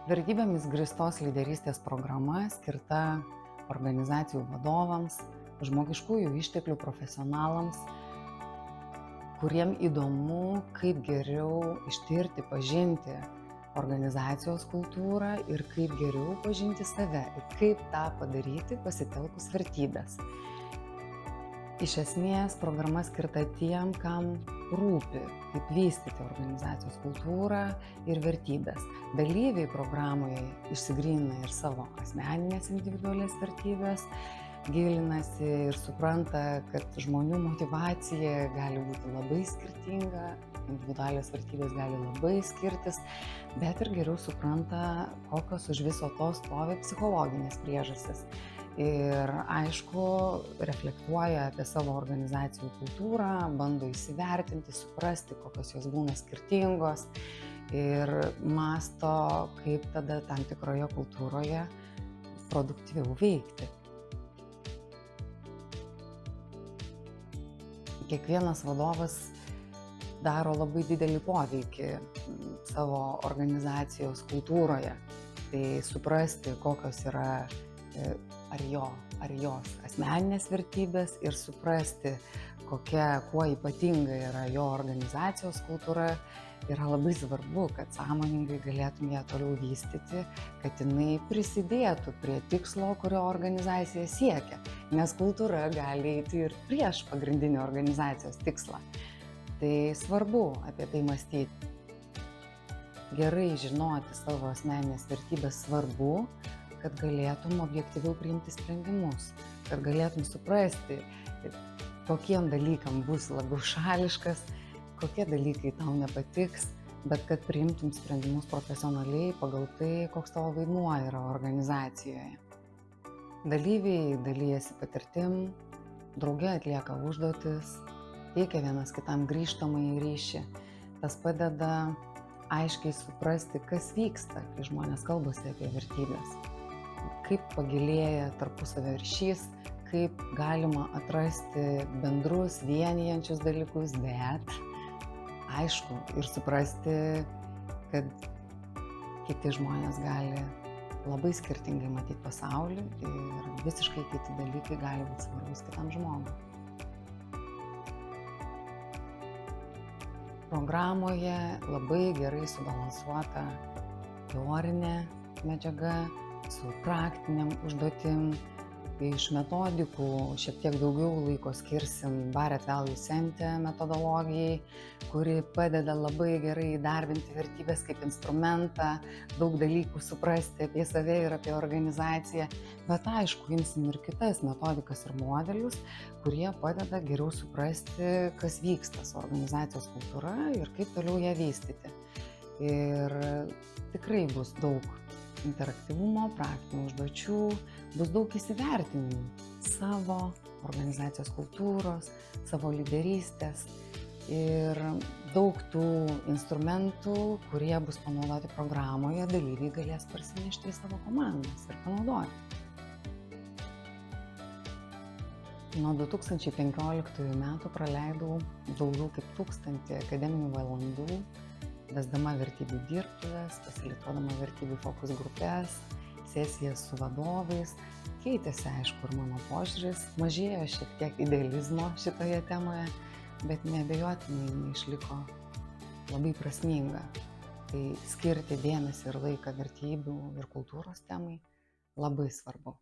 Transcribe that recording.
Vertybėmis grįstos lyderystės programa skirta organizacijų vadovams, žmogiškųjų išteklių profesionalams, kuriem įdomu, kaip geriau ištirti, pažinti organizacijos kultūrą ir kaip geriau pažinti save ir kaip tą padaryti pasitelkus vertybės. Iš esmės, programa skirta tiem, kam rūpi, kaip vystyti organizacijos kultūrą ir vertybės. Dalyviai programoje išsigrynina ir savo asmeninės individualias vertybės, gilinasi ir supranta, kad žmonių motyvacija gali būti labai skirtinga, individualios vertybės gali labai skirtis, bet ir geriau supranta, kokios už viso to stovi psichologinės priežastys. Ir aišku, reflektuoja apie savo organizacijų kultūrą, bando įsivertinti, suprasti, kokios jos būna skirtingos ir mąsto, kaip tada tam tikroje kultūroje produktyviau veikti. Kiekvienas vadovas daro labai didelį poveikį savo organizacijos kultūroje. Tai suprasti, kokios yra ar jos asmeninės vertybės ir suprasti, kuo ypatinga yra jo organizacijos kultūra, yra labai svarbu, kad sąmoningai galėtum ją toliau vystyti, kad jinai prisidėtų prie tikslo, kurio organizacija siekia, nes kultūra gali eiti ir prieš pagrindinį organizacijos tikslą. Tai svarbu apie tai mąstyti. Gerai žinoti savo asmeninės vertybės svarbu, kad galėtum objektyviau priimti sprendimus, kad galėtum suprasti, kokiem dalykam bus labiau šališkas, kokie dalykai tau nepatiks, bet kad priimtum sprendimus profesionaliai pagal tai, koks tavo vaidmuo yra organizacijoje. Dalyviai dalijasi patirtim, drauge atlieka užduotis, teikia vienas kitam grįžtamąjį ryšį. Tas padeda aiškiai suprasti, kas vyksta, kai žmonės kalbasi apie vertybės. Kaip pagilėja tarpusavio ryšys, kaip galima atrasti bendrus, vienijančius dalykus, bet aišku ir suprasti, kad kiti žmonės gali labai skirtingai matyti pasaulį ir visiškai kiti dalykai gali būti svarbus kitam žmogui. Programoje labai gerai subalansuota teorinė medžiaga su praktiniam užduotim. Iš metodikų šiek tiek daugiau laiko skirsim Barrett Value Center metodologijai, kuri padeda labai gerai įdarbinti vertybės kaip instrumentą, daug dalykų suprasti apie save ir apie organizaciją, bet aišku, imsim ir kitas metodikas ir modelius, kurie padeda geriau suprasti, kas vyksta su organizacijos kultūra ir kaip toliau ją vystyti. Ir tikrai bus daug interaktyvumo, praktinių užduočių, bus daug įsivertinimų savo organizacijos kultūros, savo lyderystės ir daug tų instrumentų, kurie bus panaudoti programoje, dalyviai galės parsinešti į savo komandas ir panaudoti. Nuo 2015 metų praleidau daugiau kaip 1000 akademinių valandų, vesdama vertybių dirbtuves, fasilituodama vertybių fokus grupės, sesijas su vadovais. Keitėsi, aišku, ir mano požiūris, mažėjo šiek tiek idealizmo šitoje temoje, bet neabejotinai išliko labai prasminga. Tai skirti dėmesį ir laiką vertybių ir kultūros temai labai svarbu.